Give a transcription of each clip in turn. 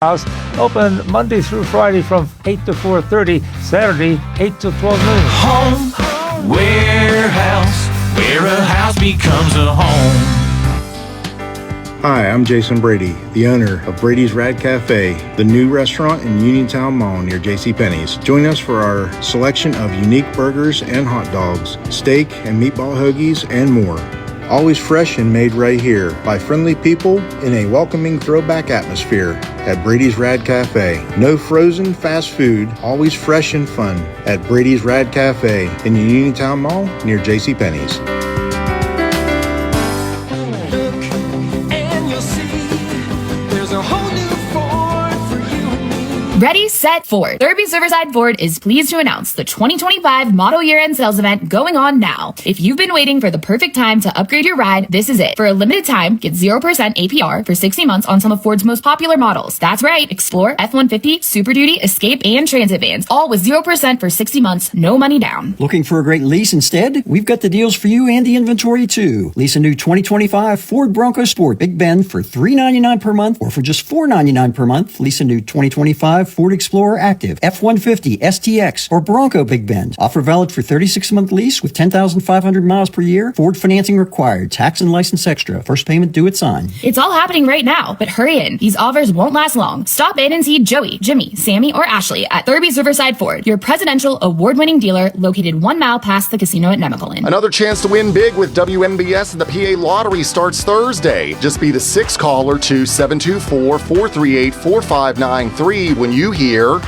House, open Monday through Friday from 8 to 4:30, Saturday 8 to 12 noon. Home Warehouse, where a house becomes a home. Hi, I'm Jason Brady, the owner of Brady's Rad Cafe, the new restaurant in Uniontown Mall near JCPenney's. Join us for our selection of unique burgers and hot dogs, steak and meatball hoagies, and more. Always fresh and made right here by friendly people in a welcoming throwback atmosphere at Brady's Rad Cafe. No frozen fast food, always fresh and fun at Brady's Rad Cafe in the Uniontown Mall near JCPenney's. Ready, set, Ford. Derby's Riverside Ford is pleased to announce the 2025 model year-end sales event going on now. If you've been waiting for the perfect time to upgrade your ride, this is it. For a limited time, get 0% APR for 60 months on some of Ford's most popular models. That's right, Explorer, F-150, Super Duty, Escape, and Transit vans, all with 0% for 60 months, no money down. Looking for a great lease instead? We've got the deals for you and the inventory too. Lease a new 2025 Ford Bronco Sport Big Bend for $399 per month, or for just $499 per month, lease a new 2025 Ford Explorer Active, F-150, STX, or Bronco Big Bend. Offer valid for 36-month lease with 10,500 miles per year. Ford financing required. Tax and license extra. First payment due at sign. It's all happening right now, but hurry in. These offers won't last long. Stop in and see Joey, Jimmy, Sammy, or Ashley at Thurby's Riverside Ford, your presidential award-winning dealer located 1 mile past the casino at Nemacolin. Another chance to win big with WNBS and the PA Lottery starts Thursday. Just be the 6th caller to 724-438-4593 when you hear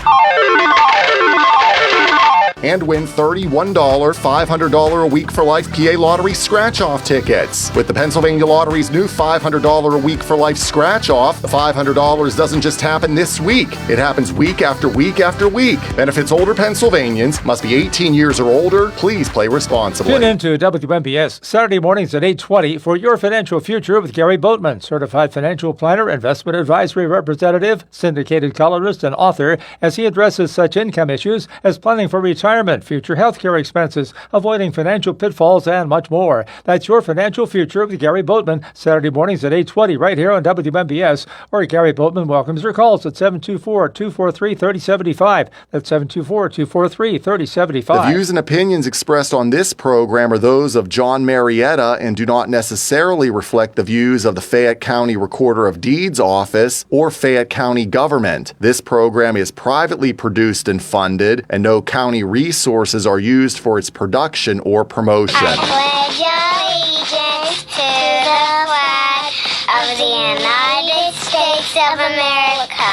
and win $31, $500 a week for life PA Lottery scratch-off tickets. With the Pennsylvania Lottery's new $500 a week for life scratch-off, the $500 doesn't just happen this week. It happens week after week after week. Benefits older Pennsylvanians, must be 18 years or older. Please play responsibly. Tune in to WNBS Saturday mornings at 8:20 for Your Financial Future with Gary Boatman, certified financial planner, investment advisory representative, syndicated columnist, and author, as he addresses such income issues as planning for retirement, future healthcare expenses, avoiding financial pitfalls, and much more. That's Your Financial Future with Gary Boatman, Saturday mornings at 8:20 right here on WNBS, or Gary Boatman welcomes your calls at 724-243-3075. That's 724-243-3075. The views and opinions expressed on this program are those of John Marietta and do not necessarily reflect the views of the Fayette County Recorder of Deeds Office or Fayette County government. This program is privately produced and funded, and no county resources are used for its production or promotion. I pledge allegiance to the flag of the United States of America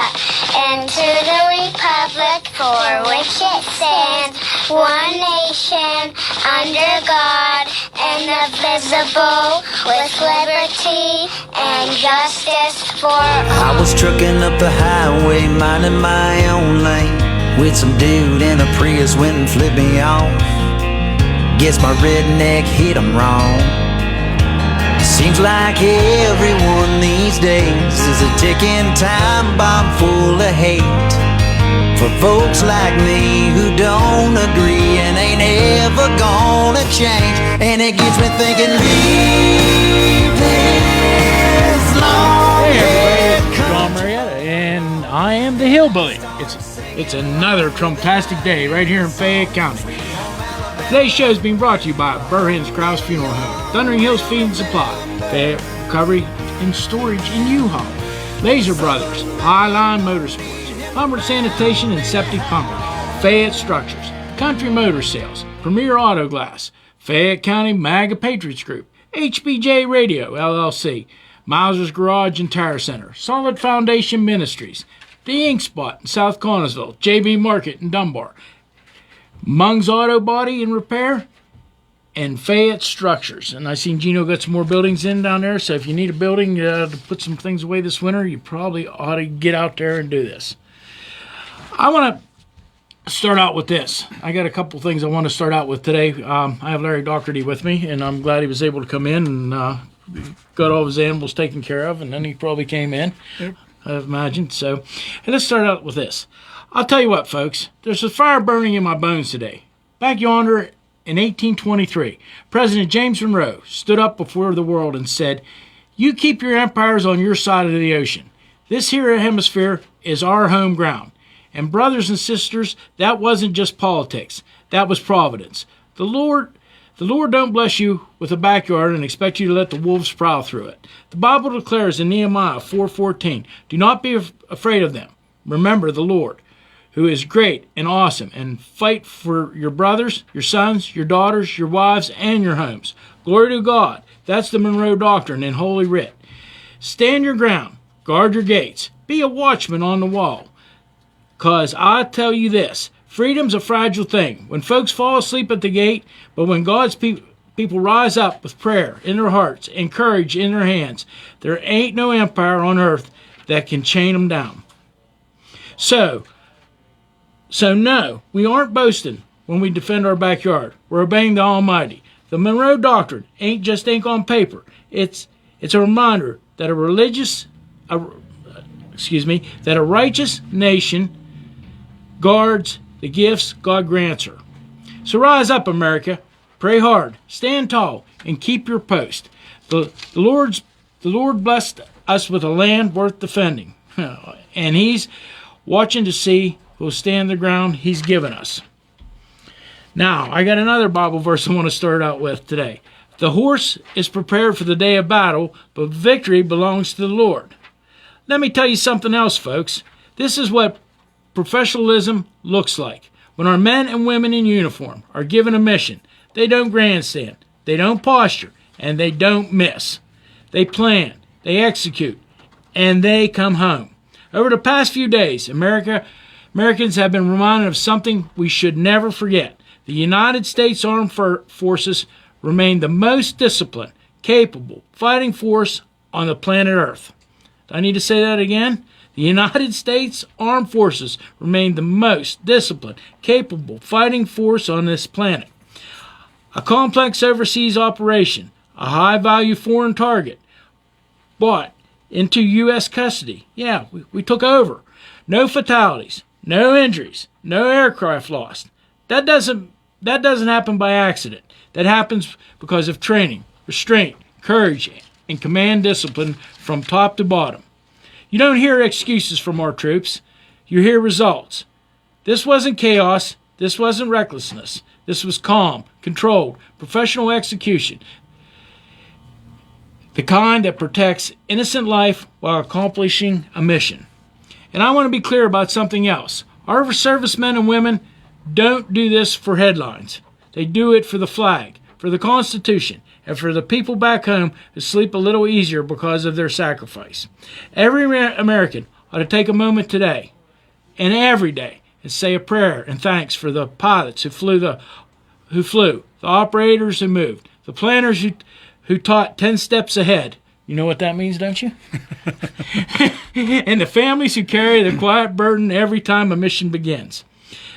and to the republic for which it stands, one nation, under God, indivisible, with liberty and justice for all. I was trucking up the highway, minding my own lane, with some dude in a Prius went and flipped me off. Guess my redneck hit him wrong. Seems like everyone these days is a ticking time bomb full of hate for folks like me who don't agree and ain't ever gonna change. And it gets me thinking, leave this long. Hey everybody, it's John Marietta, and I am the Hillbilly. It's another Trumptastic day right here in Fayette County. Today's show is being brought to you by Burhans Krause Funeral Home, Thundering Hills Feed and Supply, Fayette Recovery and Storage in U-Haul, Laser Brothers, Highline Motorsports, Hummer Sanitation and Septic Pumping, Fayette Structures, Country Motor Sales, Premier Auto Glass, Fayette County MAGA Patriots Group, HBJ Radio, LLC, Mauser's Garage and Tire Center, Solid Foundation Ministries, The Ink Spot in South Connersville, JB Market in Dunbar, Mung's Auto Body and Repair, and Fayette Structures. And I seen Gino got some more buildings in down there, so if you need a building to put some things away this winter, you probably ought to get out there and do this. I want to start out with this. I got a couple things I want to start out with today. I have Larry Doherty with me, and I'm glad he was able to come in and got all of his animals taken care of, and then he probably came in. Yep. I imagine. So, and let's start out with this. I'll tell you what, folks. There's a fire burning in my bones today. Back yonder in 1823, President James Monroe stood up before the world and said, "You keep your empires on your side of the ocean. This here hemisphere is our home ground. And brothers and sisters, that wasn't just politics. That was providence. The Lord don't bless you with a backyard and expect you to let the wolves prowl through it. The Bible declares in Nehemiah 4:14, do not be afraid of them. Remember the Lord, who is great and awesome, and fight for your brothers, your sons, your daughters, your wives, and your homes. Glory to God. That's the Monroe Doctrine in Holy Writ. Stand your ground. Guard your gates. Be a watchman on the wall. 'Cause I tell you this, freedom's a fragile thing. When folks fall asleep at the gate, but when God's people rise up with prayer in their hearts and courage in their hands, there ain't no empire on earth that can chain them down. So no, we aren't boasting when we defend our backyard. We're obeying the Almighty. The Monroe Doctrine ain't just ink on paper. It's a reminder that a righteous nation guards the gifts God grants her. So rise up, America. Pray hard, stand tall, and keep your post. The Lord blessed us with a land worth defending, and He's watching to see who'll stand the ground He's given us. Now, I got another Bible verse I want to start out with today. The horse is prepared for the day of battle, but victory belongs to the Lord. Let me tell you something else, folks. This is what professionalism looks like. When our men and women in uniform are given a mission, they don't grandstand, they don't posture, and they don't miss. They plan, they execute, and they come home. Over the past few days, Americans have been reminded of something we should never forget. The United States Armed Forces remain the most disciplined, capable fighting force on the planet Earth. Do I need to say that again? The United States Armed Forces remain the most disciplined, capable fighting force on this planet. A complex overseas operation, a high-value foreign target, brought into U.S. custody. Yeah, we took over. No fatalities, no injuries, no aircraft lost. That doesn't happen by accident. That happens because of training, restraint, courage, and command discipline from top to bottom. You don't hear excuses from our troops. You hear results. This wasn't chaos. This wasn't recklessness. This was calm, controlled, professional execution. The kind that protects innocent life while accomplishing a mission. And I want to be clear about something else. Our servicemen and women don't do this for headlines. They do it for the flag, for the Constitution, and for the people back home who sleep a little easier because of their sacrifice. Every American ought to take a moment today and every day and say a prayer and thanks for the pilots who flew, the operators who moved, the planners who taught 10 steps ahead. You know what that means, don't you? And the families who carry the quiet burden every time a mission begins.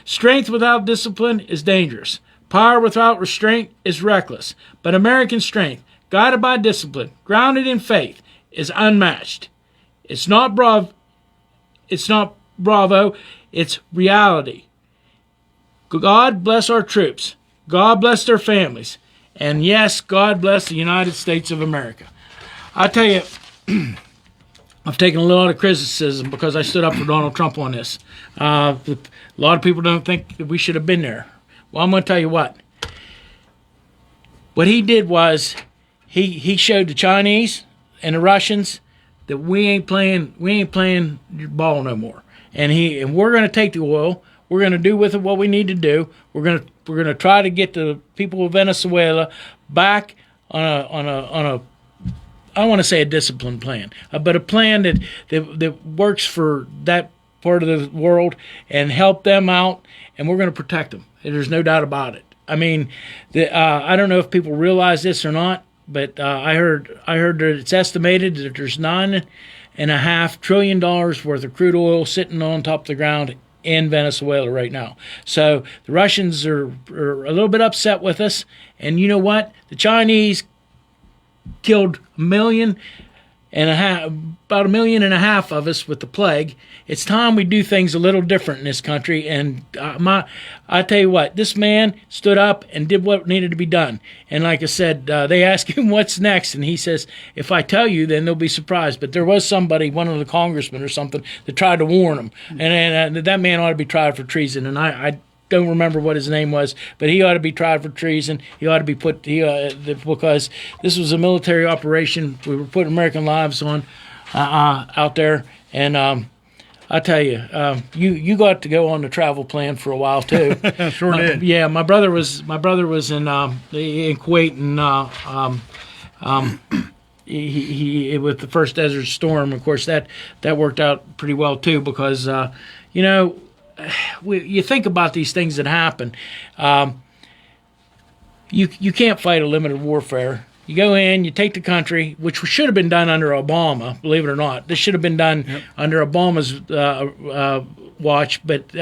Strength without discipline is dangerous. Power without restraint is reckless. But American strength, guided by discipline, grounded in faith, is unmatched. It's not bravo, it's reality. God bless our troops. God bless their families. And yes, God bless the United States of America. I tell you, I've taken a lot of criticism because I stood up for Donald Trump on this. A lot of people don't think that we should have been there. Well, I'm going to tell you what. What he did was he showed the Chinese and the Russians that we ain't playing ball no more. And we're going to take the oil. We're going to do with it what we need to do. We're going to try to get the people of Venezuela back on a I don't want to say a disciplined plan, but a plan that works for that part of the world and help them out, and we're going to protect them. There's no doubt about it. I mean, I don't know if people realize this or not, but I heard that it's estimated that there's $9.5 trillion worth of crude oil sitting on top of the ground in Venezuela right now. So the Russians are a little bit upset with us, and you know what? The Chinese killed 1.5 million and about 1.5 million of us with the plague. It's time we do things a little different in this country. And I tell you what, this man stood up and did what needed to be done. And like I said, they asked him what's next, and he says, if I tell you, then they'll be surprised. But there was somebody, one of the congressmen or something, that tried to warn him. And that man ought to be tried for treason. And I don't remember what his name was, but he ought to be tried for treason. He ought to be put, because this was a military operation. We were putting American lives on out there. And I tell you, you got to go on the travel plan for a while too. Sure did. Yeah, my brother was in Kuwait, and he with the first Desert Storm. Of course, that worked out pretty well too, because you think about these things that happen. You can't fight a limited warfare. You go in, you take the country, which should have been done under Obama, believe it or not. This should have been done under Obama's watch. But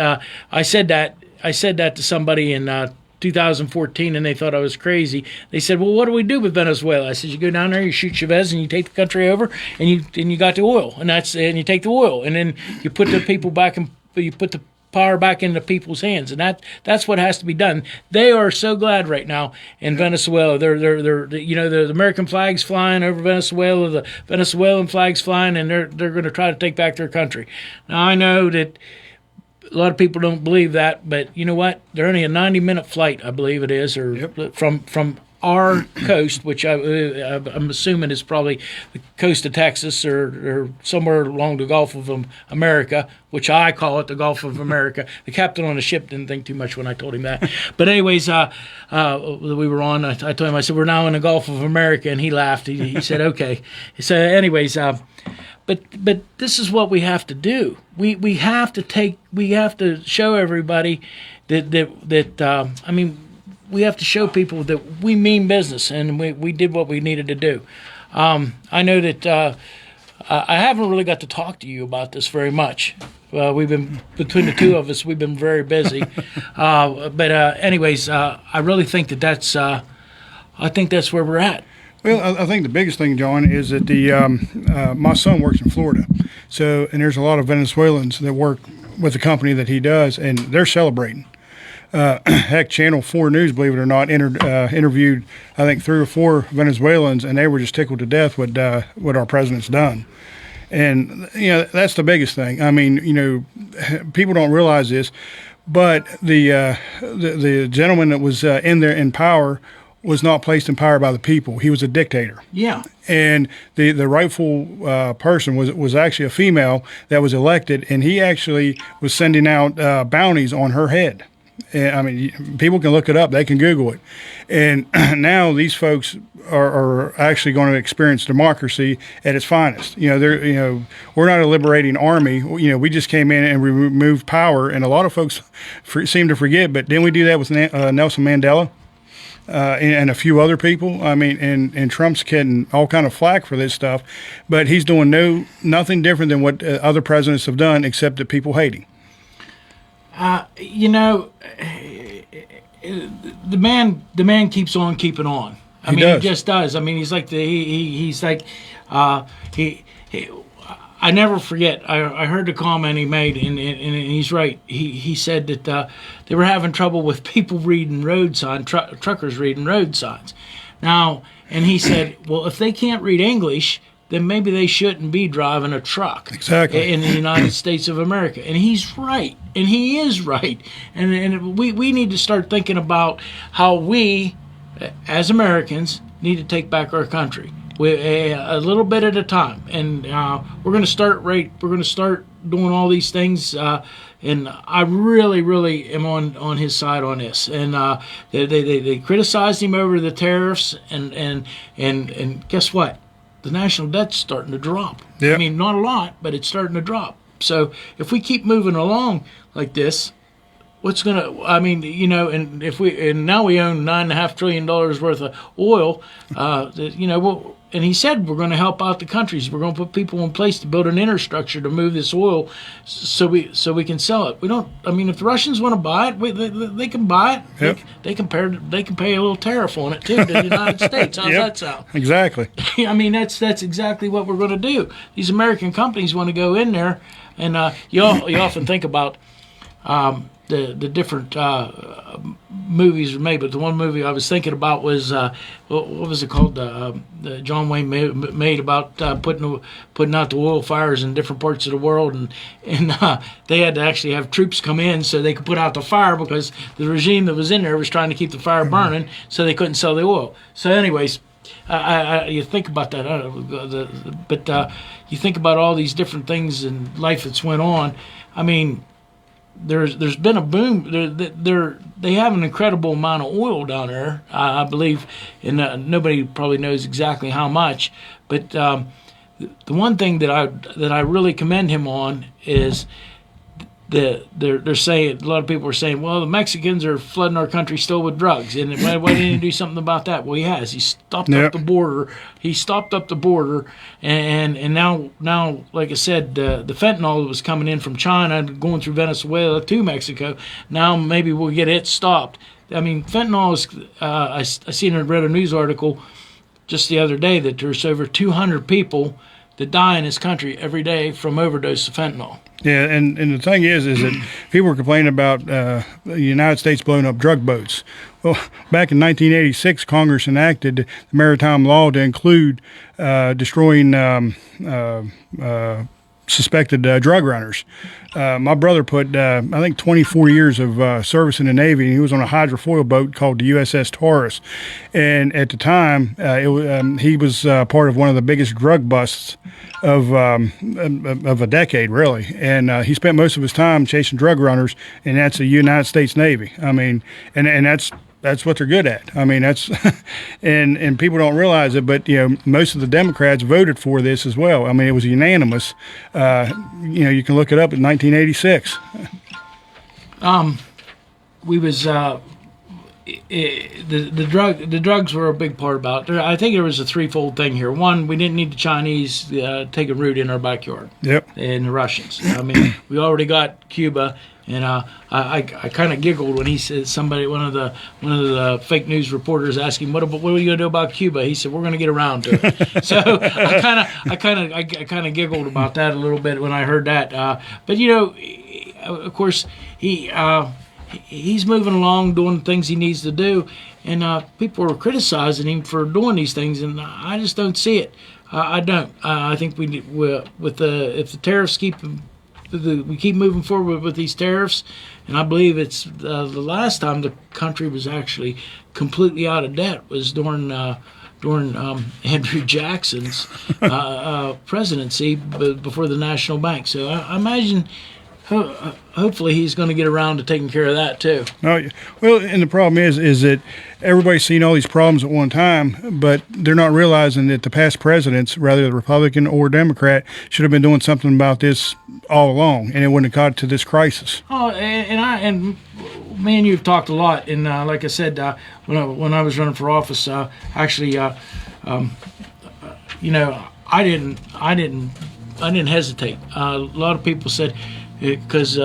I said that to somebody in 2014, and they thought I was crazy. They said, "Well, what do we do with Venezuela?" I said, "You go down there, you shoot Chavez, and you take the country over, and you got the oil, and you take the oil, and then you put the people back, and you put the power back into people's hands, and that's what has to be done." They are so glad right now in Venezuela. They're the American flags flying over Venezuela, the Venezuelan flags flying, and they're going to try to take back their country. Now I know that a lot of people don't believe that, but you know what? They're only a 90-minute flight, I believe it is, or from our coast, which I'm assuming is probably the coast of Texas or somewhere along the Gulf of America, which I call it the Gulf of America. The captain on the ship didn't think too much when I told him that. But anyways, we were on. I told him, I said, we're now in the Gulf of America, and he laughed. He said, okay. So anyways, but this is what we have to do. We have to show everybody that I mean, we have to show people that we mean business, and we did what we needed to do. I know that I haven't really got to talk to you about this very much. We've been, between the two of us, we've been very busy. But anyways, I really think that's I think that's where we're at. Well, I think the biggest thing, John, is that my son works in Florida, and there's a lot of Venezuelans that work with the company that he does, and they're celebrating. Heck, Channel 4 News, believe it or not, interviewed, I think, 3 or 4 Venezuelans, and they were just tickled to death with what our president's done. And, that's the biggest thing. I mean, people don't realize this, but the gentleman that was in power was not placed in power by the people. He was a dictator. Yeah. And the rightful person was actually a female that was elected, and he actually was sending out bounties on her head. And, I mean, people can look it up. They can Google it. And now these folks are actually going to experience democracy at its finest. We're not a liberating army. We just came in and removed power, and a lot of folks seem to forget. But didn't we do that with Nelson Mandela? And a few other people. I mean, and Trump's getting all kind of flack for this stuff, but he's doing nothing different than what other presidents have done, except that people hate him. The man keeps on keeping on. He just does. I mean, he's like I never forget. I heard the comment he made, and he's right. He said that they were having trouble with people reading road signs, truckers reading road signs. Now, and he said, well, if they can't read English, then maybe they shouldn't be driving a truck in the United States of America. And he's right, and he is right. And we need to start thinking about how we, as Americans, need to take back our country. A little bit at a time, and we're going to start We're going to start doing all these things, and I really am on his side on this. And they criticized him over the tariffs, and guess what? The national debt's starting to drop. Yep. I mean, not a lot, but it's starting to drop. So if we keep moving along like this, what's going to? I mean, and now we own $9.5 trillion worth of oil. he said we're going to help out the countries. We're going to put people in place to build an infrastructure to move this oil, so we can sell it. We don't. I mean, if the Russians want to buy it, they can buy it. Yep. They can pay a little tariff on it too to the United States. How's that sound? Exactly. I mean, that's exactly what we're going to do. These American companies want to go in there, and you often think about the different movies were made, but the one movie I was thinking about was what was it called? The John Wayne made about putting out the oil fires in different parts of the world, and they had to actually have troops come in so they could put out the fire because the regime that was in there was trying to keep the fire burning, so they couldn't sell the oil. So, anyways. You think about that, but you think about all these different things in life that's went on. I mean, there's been a boom. They have an incredible amount of oil down there, I believe, and nobody probably knows exactly how much. But the one thing that I really commend him on is they're saying, a lot of people are saying, well, the Mexicans are flooding our country still with drugs, and why didn't he do something about that? Well, he has. He stopped up the border. And now, like I said, the fentanyl that was coming in from China, going through Venezuela to Mexico. Now maybe we'll get it stopped. I mean, fentanyl is. I seen and read a news article just the other day that there's over 200 people that die in this country every day from overdose of fentanyl. Yeah, and the thing is that people were complaining about the United States blowing up drug boats. Well, back in 1986, Congress enacted the maritime law to include destroying suspected drug runners. My brother put, I think, 24 years of service in the Navy, and he was on a hydrofoil boat called the USS Taurus. And at the time, he was part of one of the biggest drug busts of a decade, really. And he spent most of his time chasing drug runners, and that's the United States Navy. I mean, and that's what they're good at. I mean, that's and people don't realize it, but most of the Democrats voted for this as well. I mean, it was unanimous. You can look it up in 1986. We was the drugs were a big part about it. I think there was a threefold thing here. One, we didn't need the Chinese take a root in our backyard. Yep. And the Russians. I mean, we already got Cuba. And I kind of giggled when he said one of the fake news reporters asked him, what are you going to do about Cuba? He said, we're going to get around to it. So I kind of giggled about that a little bit when I heard that. But of course he's moving along doing the things he needs to do, and people are criticizing him for doing these things, and I just don't see it. I don't. I think if the tariffs we keep moving forward with these tariffs, and I believe it's the last time the country was actually completely out of debt was during Andrew Jackson's presidency before the National Bank. So I imagine hopefully he's going to get around to taking care of that too. Oh, well, and the problem is that everybody's seen all these problems at one time, but they're not realizing that the past presidents, rather the Republican or Democrat, should have been doing something about this all along, and it wouldn't have got to this crisis. Oh, and me and you've talked a lot, and like I said, when I was running for office, actually, I didn't hesitate. A lot of people said, because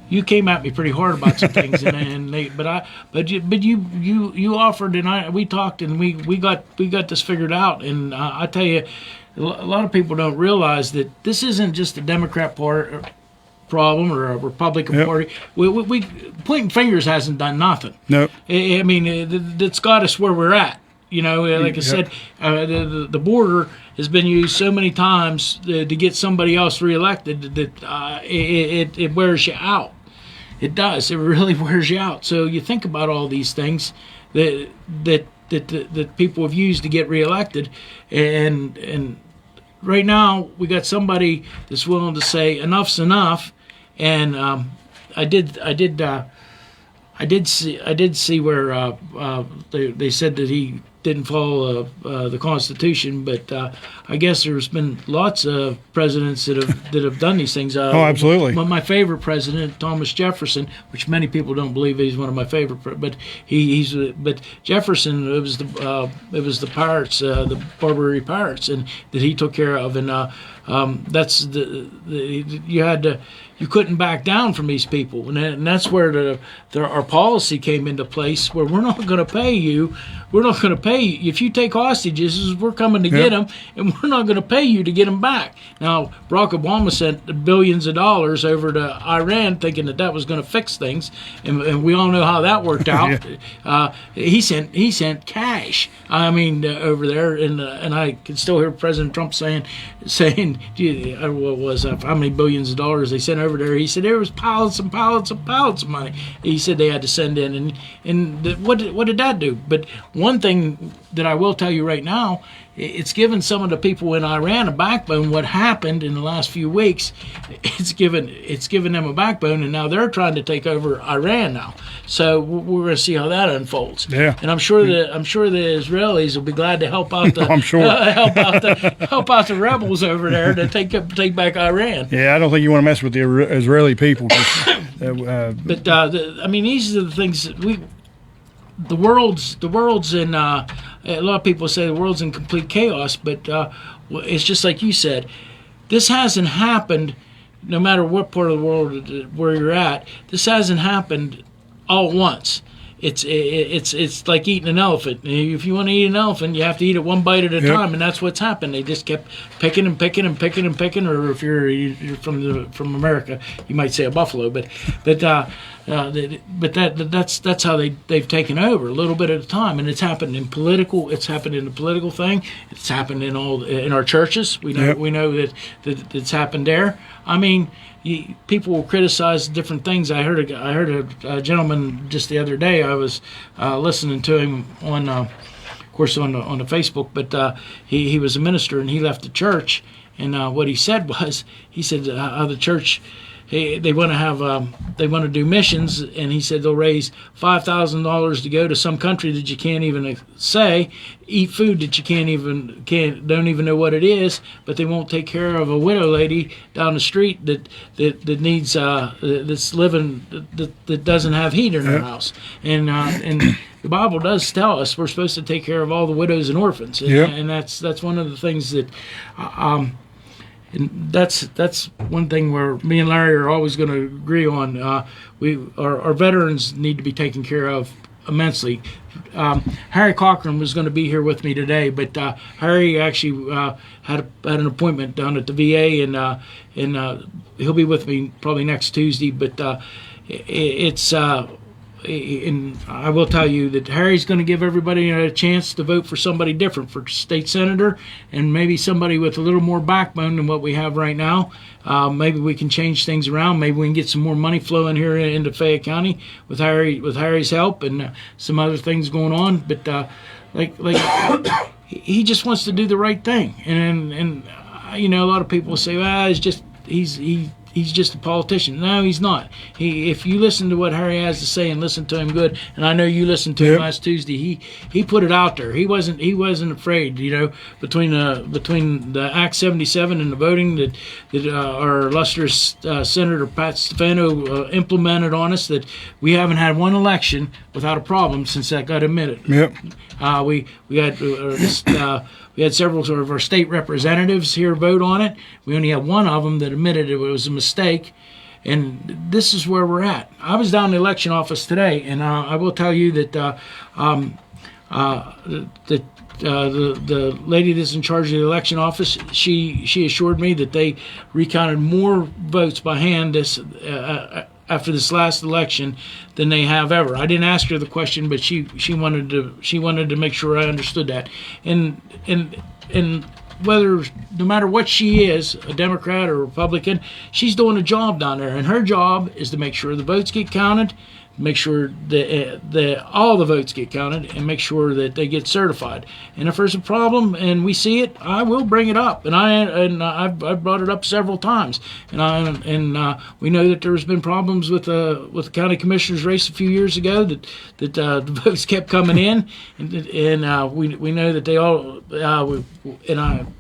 you came at me pretty hard about some things, but you offered, and we talked, and we got this figured out, and I tell you, a lot of people don't realize that this isn't just a Democrat problem or a Republican party. We pointing fingers hasn't done nothing. No, I mean it's got us where we're at. Like I said, the border has been used so many times to get somebody else reelected that it wears you out. It does. It really wears you out. So you think about all these things that people have used to get reelected, and right now we got somebody that's willing to say enough's enough. And I did see where they said that he didn't follow the Constitution, but I guess there's been lots of presidents that have done these things. Oh, absolutely. My favorite president, Thomas Jefferson, which many people don't believe he's one of my favorite, but but Jefferson, it was the pirates, the Barbary pirates, and that he took care of, and that's you couldn't back down from these people, and that's where our policy came into place, where we're not going to pay you. We're not going to pay you. If you take hostages, we're coming to get them, and we're not going to pay you to get them back. Now, Barack Obama sent billions of dollars over to Iran thinking that was going to fix things, and we all know how that worked out. He sent cash, over there, and I can still hear President Trump saying, gee, what was that, how many billions of dollars they sent over there? He said there was pallets and pallets and pallets of money. He said they had to send in, and what did that do? But one thing that I will tell you right now, it's given some of the people in Iran a backbone. What happened in the last few weeks, it's given them a backbone, and now they're trying to take over Iran now. So we're going to see how that unfolds. Yeah. And I'm sure the Israelis will be glad to help out the I'm sure. help out the rebels over there to take back Iran. Yeah, I don't think you want to mess with the Israeli people. But these are the things that the world's in. A lot of people say the world's in complete chaos, but it's just like you said. This hasn't happened. No matter what part of the world where you're at, this hasn't happened all at once. It's like eating an elephant. If you want to eat an elephant, you have to eat it one bite at a time, and that's what's happened. They just kept picking and picking and picking and picking. Or if you're from America, you might say a buffalo, but that's how they've taken over a little bit at a time, and it's happened in political. It's happened in the political thing. It's happened in our churches. We know that it's happened there. People will criticize different things. I heard a gentleman just the other day. I was listening to him on, of course, on the Facebook. But he was a minister, and he left the church. And what he said was, how the church, they want to do missions, and he said they'll raise $5,000 to go to some country that you can't even say, eat food that you don't even know what it is, but they won't take care of a widow lady down the street that needs that's living that doesn't have heat in her house, and the Bible does tell us we're supposed to take care of all the widows and orphans, and that's one of the things that. And that's one thing where me and Larry are always going to agree on. Our veterans need to be taken care of immensely. Harry Cochran was going to be here with me today, but Harry actually had an appointment down at the VA, and he'll be with me probably next Tuesday. But and I will tell you that Harry's going to give everybody a chance to vote for somebody different for state senator, and maybe somebody with a little more backbone than what we have right now. Maybe we can change things around. Maybe we can get some more money flowing here into Fayette County with Harry's help and some other things going on. But he just wants to do the right thing, and a lot of people say, well, he's just a politician. No, he's not. If you listen to what Harry has to say and listen to him good, and I know you listened to him last Tuesday, he put it out there. He wasn't afraid. Between the Act 77 and the voting that our illustrious Senator Pat Stefano implemented on us, that we haven't had one election without a problem since that got admitted. Yep. We had several of our state representatives here vote on it. We only had one of them that admitted it was a mistake, and this is where we're at. I was down in the election office today, and I will tell you that the lady that's in charge of the election office, she assured me that they recounted more votes by hand after this last election than they have ever. I didn't ask her the question, but she wanted to make sure I understood that. And whether, no matter what she is, a Democrat or Republican, she's doing a job down there, and her job is to make sure the votes get counted, make sure that all the votes get counted, and make sure that they get certified. And if there's a problem and we see it, I will bring it up. And I've brought it up several times. And we know that there's been problems with the county commissioners race a few years ago that the votes kept coming in, and we know that they all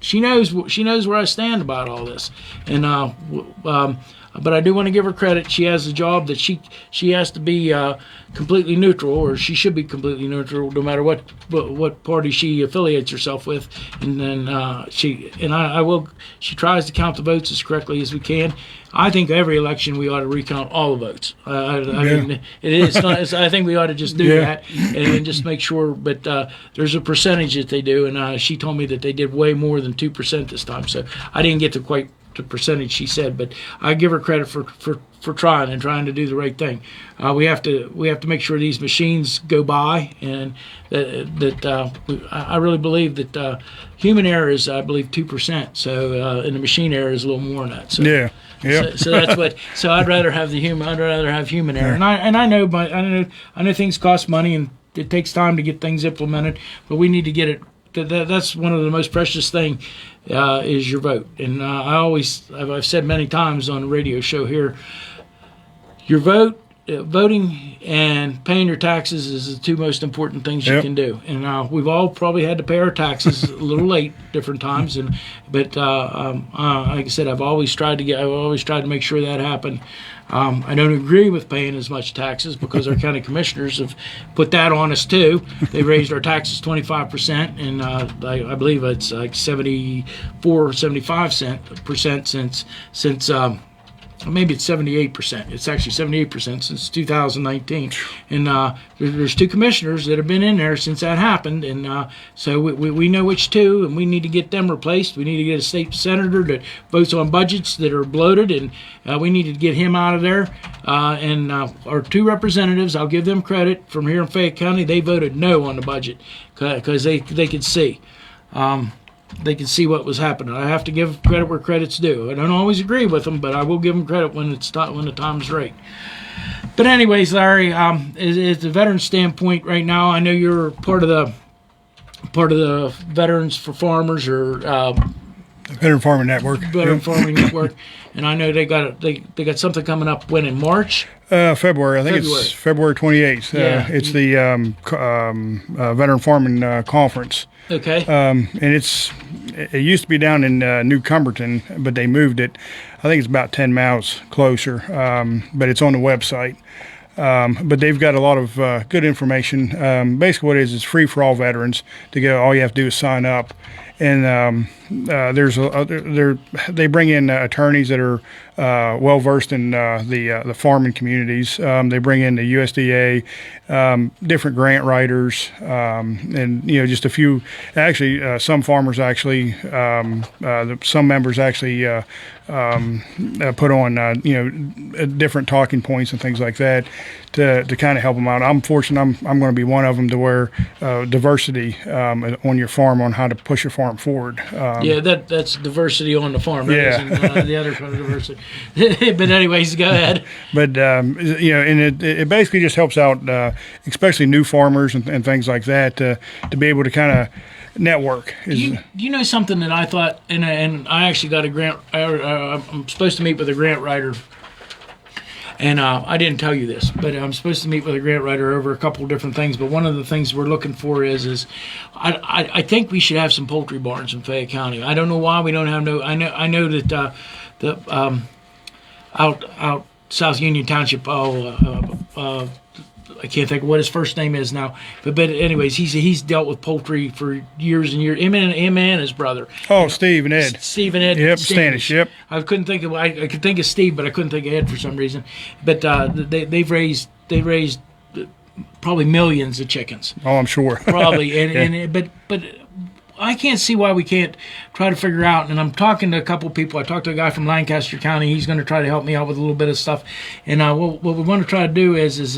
she knows where I stand about all this, and but I do want to give her credit. She has a job that she has to be completely neutral, or she should be completely neutral, no matter what party she affiliates herself with. And then she tries to count the votes as correctly as we can. I think every election we ought to recount all the votes. I mean, I think we ought to just do that and just make sure. But there's a percentage that they do, and she told me that they did way more than 2% this time. So I didn't get to quite the percentage she said, but I give her credit for trying to do the right thing. We have to make sure these machines go by, and I really believe that human error is, I believe, 2%. So and the machine error is a little more than that. So, yeah. So that's what. So I'd rather have human error, and I know things cost money and it takes time to get things implemented, but we need to get it. That's one of the most precious thing is your vote. And I've said many times on the radio show here, your vote, voting and paying your taxes is the two most important things you can do. And we've all probably had to pay our taxes a little late different times, but like I said, I've always tried to make sure that happened. I don't agree with paying as much taxes because our county commissioners have put that on us too. They raised our taxes 25%, and I believe it's like 75% since maybe it's 78%. It's actually 78% since 2019. And there's two commissioners that have been in there since that happened. And so we know which two, and we need to get them replaced. We need to get a state senator that votes on budgets that are bloated, and we need to get him out of there. And our two representatives, I'll give them credit from here in Fayette County, they voted no on the budget because they could see. They could see what was happening. I have to give credit where credit's due. I don't always agree with them, but I will give them credit when the time's right. But anyways, Larry, as the veteran standpoint right now, I know you're part of the Veterans for Farmers, or Veteran Farming Network. Farming Network, and I know they got something coming up when in March. February. I think it's February 28th. It's the Veteran Farming Conference. Okay. And it used to be down in New Cumberton, but they moved it. I think it's about 10 miles closer, but it's on the website. But they've got a lot of good information. Basically what it is, it's free for all veterans to go. All you have to do is sign up. And they bring in attorneys that are well versed in the farming communities. They bring in the USDA, different grant writers, and just a few. Actually, some farmers actually, some members actually put on different talking points and things like that to kind of help them out. I'm fortunate. I'm going to be one of them to where diversity on your farm, on how to push your farm forward. That's diversity on the farm. That isn't, the other kind of diversity. But anyways, go ahead. But and it basically just helps out, especially new farmers and things like that, to be able to kind of network. You know something that I thought, and I actually got a grant. I'm supposed to meet with a grant writer. And I didn't tell you this, but I'm supposed to meet with a grant writer over a couple of different things. But one of the things we're looking for is I think we should have some poultry barns in Fayette County. I don't know why we don't have no. I know that out South Union Township. I can't think of what his first name is now, but anyways, he's dealt with poultry for years and years. Him and his brother. Oh, Steve and Ed. Steve and Ed. Yep, Stanish. Yep. I couldn't think of. I could think of Steve, but I couldn't think of Ed for some reason. But they've raised probably millions of chickens. Oh, I'm sure. Probably, but I can't see why we can't try to figure out. And I'm talking to a couple of people. I talked to a guy from Lancaster County. He's going to try to help me out with a little bit of stuff. And what we want to try to do is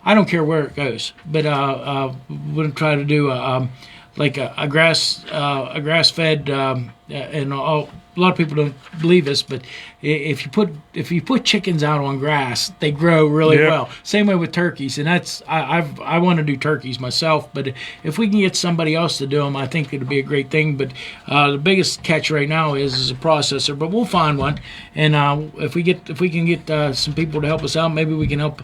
I don't care where it goes, but we're going to try to do like a grass fed and all a lot of people don't believe this, but if you put chickens out on grass, they grow really well. Same way with turkeys, and that's I want to do turkeys myself, but if we can get somebody else to do them, I think it'd be a great thing. But the biggest catch right now is a processor, but we'll find one, and if we can get some people to help us out, maybe we can help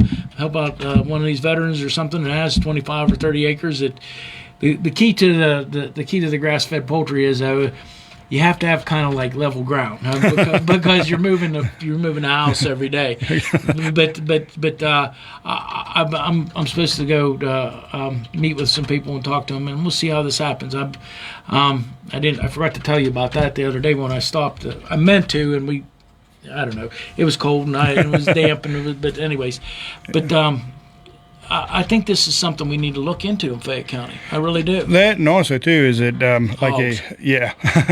out one of these veterans or something that has 25 or 30 acres. The key to the grass-fed poultry is you have to have kind of like level ground because you're moving the house every day. But I'm supposed to go meet with some people and talk to them, and we'll see how this happens. I forgot to tell you about that the other day when I stopped. I meant to, and I don't know. It was cold and it was damp, but anyways, I think this is something we need to look into in Fayette County. I really do. That, and also too, is it Hogs.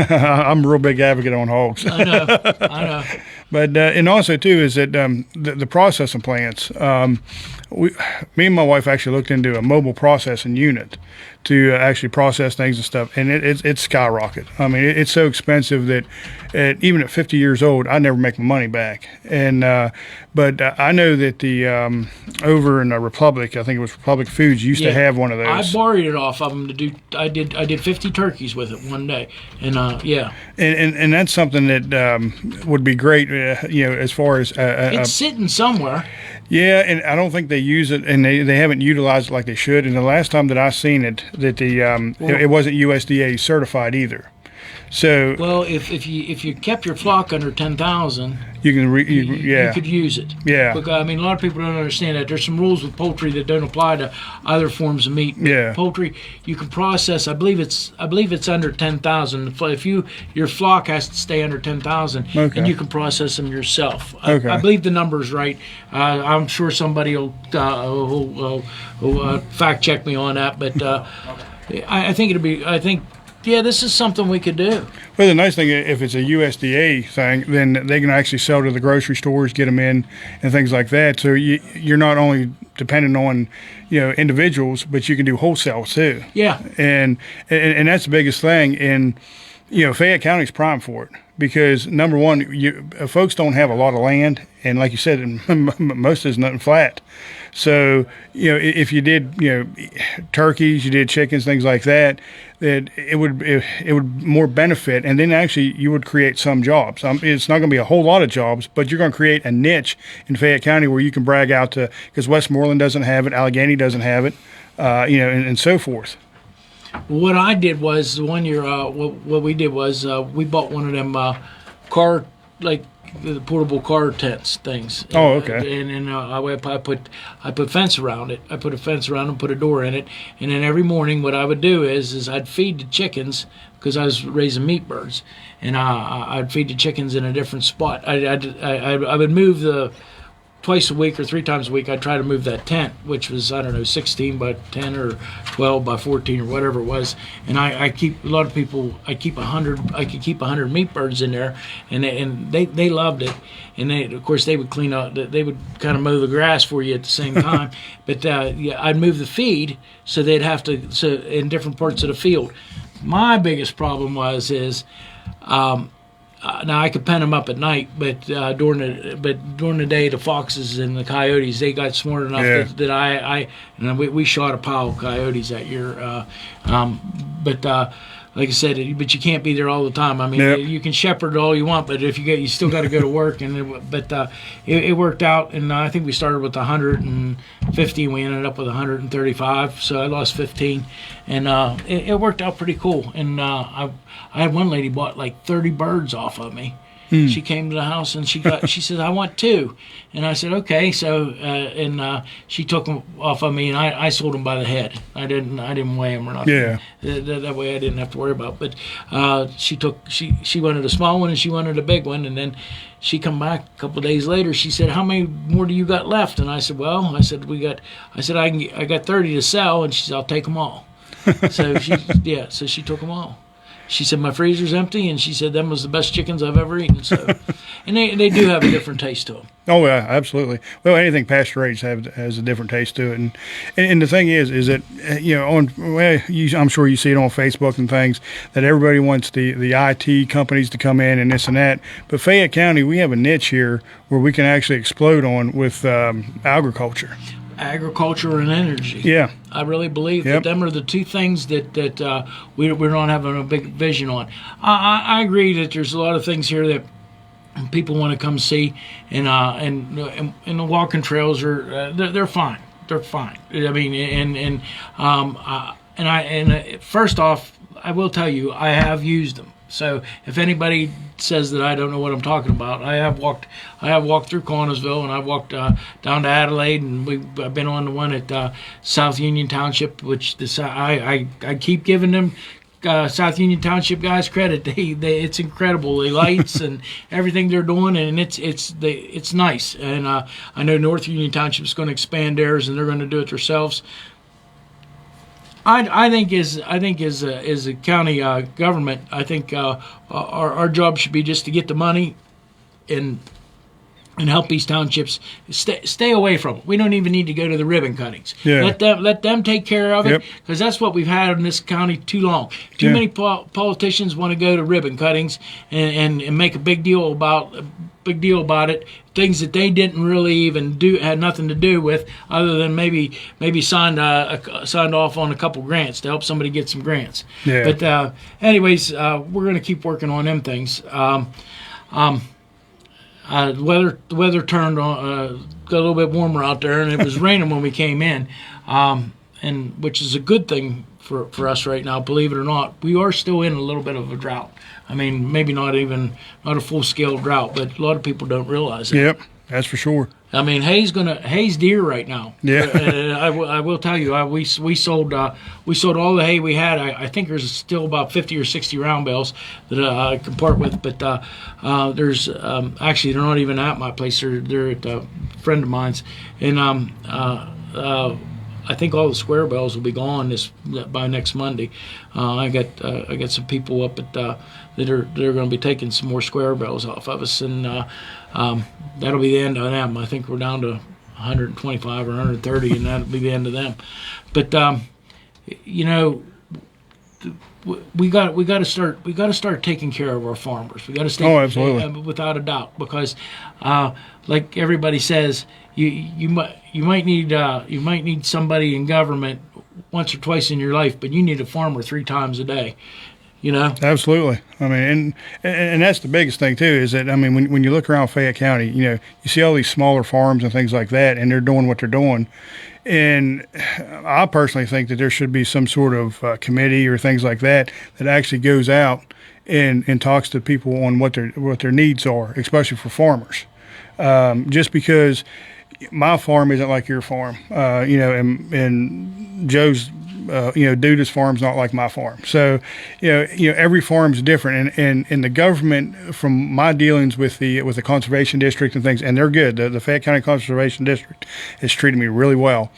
I'm a real big advocate on hogs. I know. But and also too is that the processing plants. Me and my wife actually looked into a mobile processing unit to actually process things and stuff, and it's skyrocketed. I mean, it's so expensive that even at 50 years old, I never make my money back. And but I know that the over in Republic, I think it was Republic Foods, used to have one of those. I borrowed it off of them to do. I did 50 turkeys with it one day, and And that's something that would be great, as far as it's sitting somewhere. Yeah, and I don't think they use it, and they haven't utilized it like they should. And the last time that I seen it, that it wasn't USDA certified either. So well, if you kept your flock under 10,000, you can you could use it. Yeah, because I mean, a lot of people don't understand that. There's some rules with poultry that don't apply to other forms of meat. Yeah, poultry you can process. I believe it's under 10,000. If your flock has to stay under 10,000, and you can process them yourself. Okay. I believe the number's right. I'm sure somebody will fact check me on that, but I think it'll be. Yeah, this is something we could do. Well, the nice thing, if it's a USDA thing, then they can actually sell to the grocery stores, get them in, and things like that. So you're not only dependent on, individuals, but you can do wholesale too. Yeah. And that's the biggest thing. And Fayette County's prime for it because number one, folks don't have a lot of land, and like you said, most is nothing flat. So if you did turkeys, you did chickens, things like that, that it would more benefit, and then actually you would create some jobs. It's not going to be a whole lot of jobs, but you're going to create a niche in Fayette County where you can brag out to, because Westmoreland doesn't have it, Allegheny doesn't have it, and so forth. What I did was one year, what we did was we bought one of them car, like the portable car tents things. Oh, okay. And I put fence around it. I put a fence around and put a door in it. And then every morning, what I would do is I'd feed the chickens because I was raising meat birds, and I'd feed the chickens in a different spot. I would move twice a week or 3 times a week. I'd try to move that tent, which was 16 by 10 or 12 by 14 or whatever it was. And I keep 100. I could keep 100 meat birds in there, and they loved it. And of course they would clean up. They would kind of mow the grass for you at the same time. But I'd move the feed so they'd have to in different parts of the field. My biggest problem is. Now I could pen them up at night, but during the day, the foxes and the coyotes, they got smart enough that we shot a pile of coyotes that year. Like I said, but you can't be there all the time. I mean, you can shepherd all you want, but you still got to go to work. It worked out, and I think we started with 150, and we ended up with 135. So I lost 15, and it worked out pretty cool. And I had one lady bought like 30 birds off of me. She came to the house and she said, "I want 2," and I said, "Okay." So she took them off of me, and I sold them by the head. I didn't weigh them or nothing. Yeah. That way I didn't have to worry about. But she wanted a small one and she wanted a big one, and then she come back a couple of days later. She said, "How many more do you got left?" And I said, "Well," I got 30 to sell, and she said, "I'll take them all." So she took them all. She said, "My freezer's empty," and she said, "Them was the best chickens I've ever eaten." So, and they do have a different taste to them. Oh yeah, absolutely. Well, anything pasture raised has a different taste to it, and the thing is that I'm sure you see it on Facebook and things that everybody wants the IT companies to come in and this and that. But Fayette County, we have a niche here where we can actually explode on with agriculture. Agriculture and energy. Yeah, I really believe that them are the two things that we're not having a big vision on. I agree that there's a lot of things here that people want to come see, and the walking trails are they're fine. They're fine. I mean, first off, I will tell you, I have used them. So if anybody says that I don't know what I'm talking about, I have walked through Connellsville, and I've walked down to Adelaide, and I've been on the one at South Union Township, which I keep giving them South Union Township guys credit. It's incredible, the lights and everything they're doing, and it's nice. And I know North Union Township is going to expand theirs, and they're going to do it themselves. I think as a county government, I think our job should be just to get the money and help these townships stay away from it. We don't even need to go to the ribbon cuttings. Yeah. Let them take care of it, because that's what we've had in this county too long. Too many politicians want to go to ribbon cuttings and make a big deal about it. Things that they didn't really even had nothing to do with, other than maybe signed off on a couple grants to help somebody get some grants. Yeah. But anyways, we're going to keep working on them things. The weather turned on, got a little bit warmer out there, and it was raining when we came in, and which is a good thing for us right now. Believe it or not, we are still in a little bit of a drought. I mean, maybe not a full-scale drought, but a lot of people don't realize that. Yep, that's for sure. I mean, hay's dear right now. Yeah. I will tell you, we sold all the hay we had. I think there's still about 50 or 60 round bales that I can part with, but there's actually they're not even at my place. They're at a friend of mine's, and I think all the square bales will be gone by next Monday. I got some people up at that are going to be taking some more square bales off of us, and that'll be the end of them. I think we're down to 125 or 130, and that'll be the end of them. But we got to start taking care of our farmers. We got to stay. Oh, absolutely. Without a doubt, because like everybody says, you might need somebody in government once or twice in your life, but you need a farmer 3 times a day. Absolutely. I mean, and that's the biggest thing too, is that, I mean, when you look around Fayette County, you see all these smaller farms and things like that, and they're doing what they're doing. And I personally think that there should be some sort of committee or things like that actually goes out and talks to people on what their needs are, especially for farmers. Just because my farm isn't like your farm, and Joe's, Duda's farm's not like my farm. So, every farm's different, and the government, from my dealings with the conservation district and things, and they're good. The Fayette County Conservation District has treated me really well,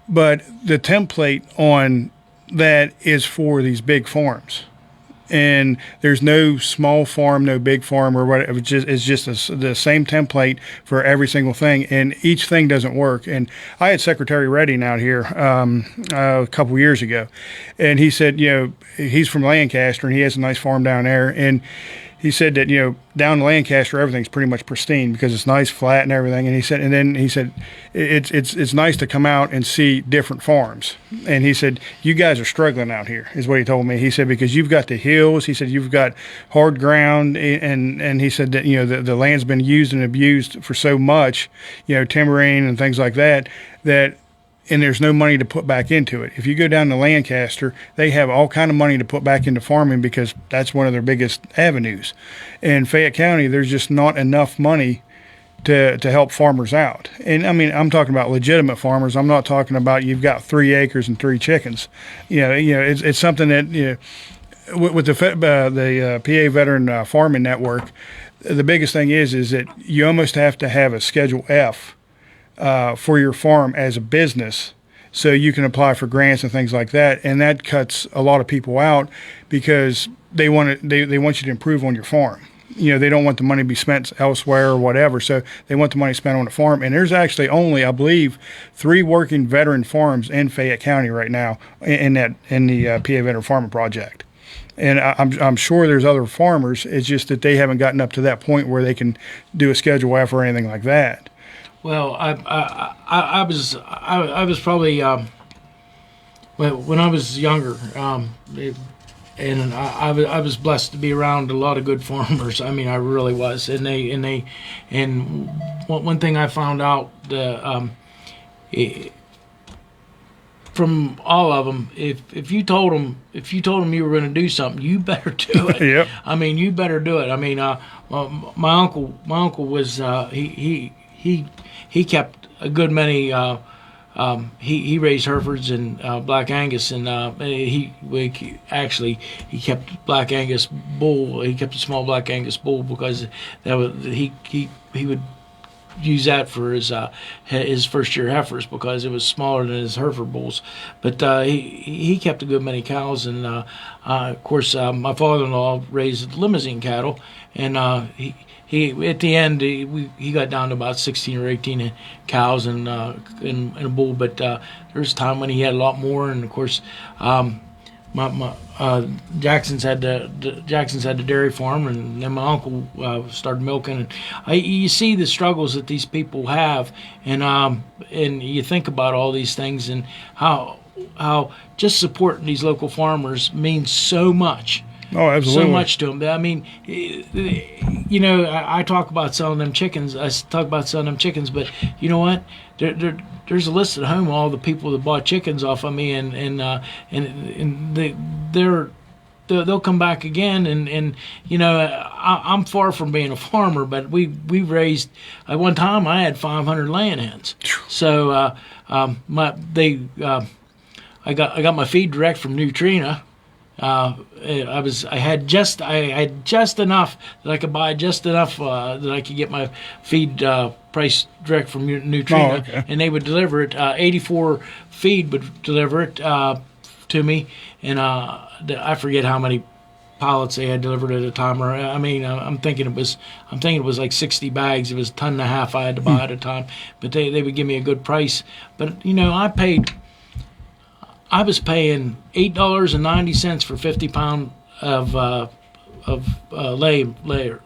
but the template on that is for these big farms. And there's no small farm, no big farm, or whatever. It's just the same template for every single thing, and each thing doesn't work. And I had Secretary Redding out here a couple years ago, and he said, he's from Lancaster, and he has a nice farm down there, and he said that, down in Lancaster, everything's pretty much pristine because it's nice, flat, and everything. And he said, it's nice to come out and see different farms. And he said, you guys are struggling out here, is what he told me. He said, because you've got the hills. He said, you've got hard ground. And he said that, the land's been used and abused for so much, timbering and things like that, and there's no money to put back into it. If you go down to Lancaster, they have all kind of money to put back into farming because that's one of their biggest avenues. In Fayette County, there's just not enough money to help farmers out. And I mean, I'm talking about legitimate farmers. I'm not talking about you've got 3 acres and 3 chickens. It's something that, with the PA Veteran Farming Network, the biggest thing is that you almost have to have a Schedule F for your farm as a business, so you can apply for grants and things like that, and that cuts a lot of people out because they want you to improve on your farm. they don't want the money to be spent elsewhere or whatever. So they want the money spent on the farm. And there's actually only, I believe, 3 working veteran farms in Fayette County right now in the PA Veteran Farming Project. And I'm sure there's other farmers. It's just that they haven't gotten up to that point where they can do a Schedule F or anything like that. Well, I was probably when I was younger, and I was blessed to be around a lot of good farmers. I mean, I really was. And one thing I found out from all of them, if you told them you were going to do something, you better do it. Yep. I mean, you better do it. I mean, my uncle was he kept a good many. He raised Herefords and Black Angus, and he kept Black Angus bull. He kept a small Black Angus bull because that was he would use that for his first year heifers because it was smaller than his Hereford bulls. But he kept a good many cows, and of course my father-in-law raised limousine cattle, and he at the end he got down to about 16 or 18 cows and a bull. But there was a time when he had a lot more, and of course Jackson's had the dairy farm, and then my uncle started milking. And you see the struggles that these people have, and you think about all these things and how just supporting these local farmers means so much. Oh, absolutely. So much to them. I mean, I talk about selling them chickens. But you know what? There's a list at home of all the people that bought chickens off of me, and they'll come back again. And I'm far from being a farmer, but we raised at one time I had 500 laying hens. So I got my feed direct from Nutrina. I had just enough that I could buy just enough that I could get my feed price direct from Nutrina, okay. And they would deliver it. 84 feed would deliver it to me, and I forget how many pallets they had delivered at a time. Or I'm thinking it was like 60 bags. It was a ton and a half I had to buy at a time, but they would give me a good price. But I was paying $8.90 for 50 pound of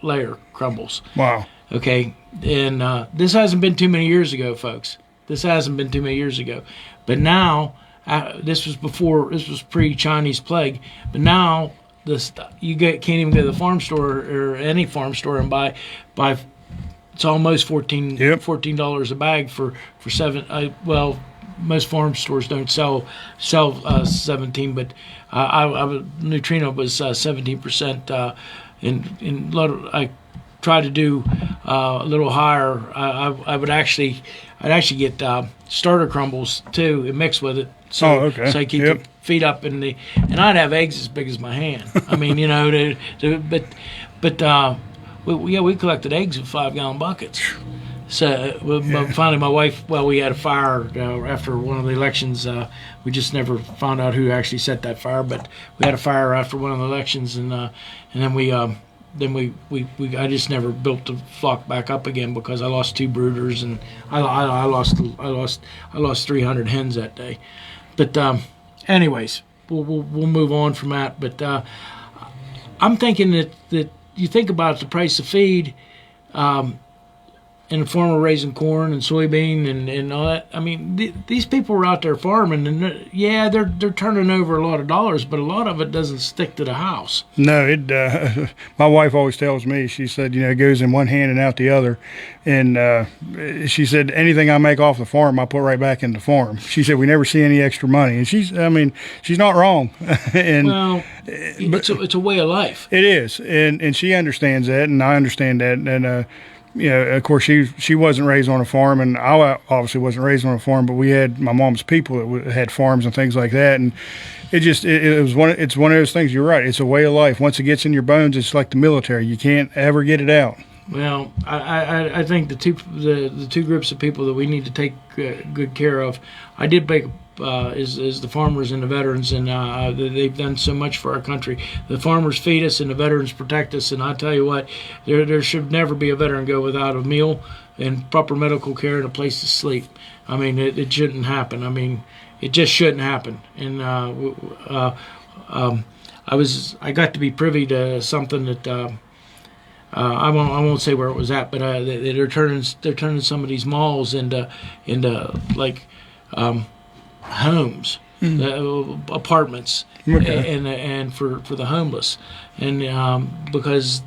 layer crumbles. Wow. Okay, and this hasn't been too many years ago, folks. This hasn't been too many years ago, but now this was pre-Chinese plague. But now can't even go to the farm store or any farm store and buy. It's almost $14 a bag for 7. Most farm stores don't sell 17, but Nutrino was 17%. I try to do a little higher. I'd actually get starter crumbles too and mix with it. So, okay. So I keep the feet up and I'd have eggs as big as my hand. I mean, we collected eggs in 5-gallon buckets. So finally, my wife. Well, we had a fire after one of the elections. We just never found out who actually set that fire, but we had a fire after one of the elections, and then I just never built the flock back up again because I lost 2 brooders and I lost 300 hens that day. But anyways, we'll move on from that. But I'm thinking that you think about the price of feed. And the farmer raising corn and soybean and all that. I mean, these people are out there farming, and they're turning over a lot of dollars, but a lot of it doesn't stick to the house. No, my wife always tells me, she said, it goes in one hand and out the other. And she said, anything I make off the farm, I put right back in the farm. She said, we never see any extra money. And she's not wrong. It's a way of life. It is. And she understands that, and I understand that. And, of course, she wasn't raised on a farm, and I obviously wasn't raised on a farm. But we had my mom's people that had farms and things like that, and it's one of those things. You're right. It's a way of life. Once it gets in your bones, it's like the military. You can't ever get it out. Well, I think the two groups of people that we need to take good care of. I did make is the farmers and the veterans, and they've done so much for our country. The farmers feed us, and the veterans protect us. And I tell you what, there should never be a veteran go without a meal and proper medical care and a place to sleep. I mean, it shouldn't happen. I mean, it just shouldn't happen. And I got to be privy to something that. I won't say where it was at, but they're turning some of these malls into like homes, apartments, and for the homeless, and because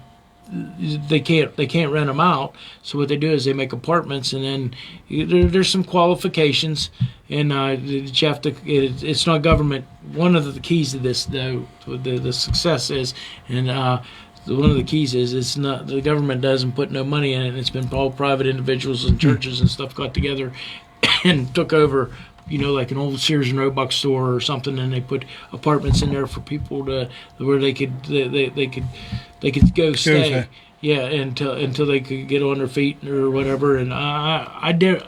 they can't rent them out. So what they do is they make apartments, and then there's some qualifications, and you have to. It's not government. One of the keys to this, though, the success is, and. One of the keys is it's not the government doesn't put no money in it. And it's been all private individuals and churches and stuff got together and took over, like an old Sears and Roebuck store or something, and they put apartments in there for people to where they could go stay. Yeah, until they could get on their feet or whatever. And I did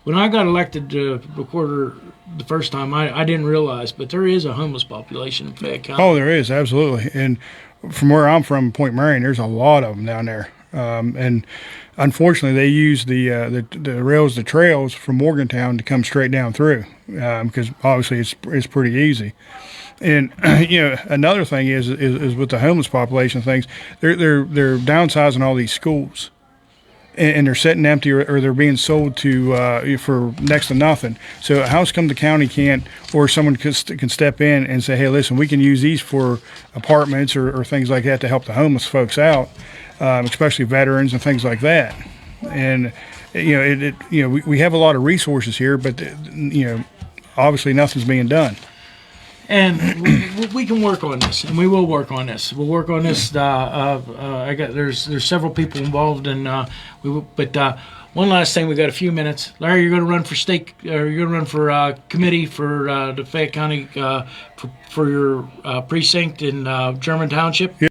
when I got elected recorder the first time. I didn't realize, but there is a homeless population in Fayette County. Oh, there is, absolutely. And from where I'm from, Point Marion, there's a lot of them down there. And unfortunately, they use the rails, the trails from Morgantown to come straight down through because obviously it's pretty easy. And another thing is with the homeless population things, they're downsizing all these schools. And they're sitting empty, or they're being sold to for next to nothing. So how come the county can't, or someone can step in and say, hey, listen, we can use these for apartments or things like that to help the homeless folks out, especially veterans and things like that. And we have a lot of resources here, but obviously nothing's being done. And we can work on this, and we will work on this. We'll work on this. There's several people involved, and one last thing. We got a few minutes. Larry, you're going to run for state, or you're going to run for committee for the Fayette County for your precinct in German Township.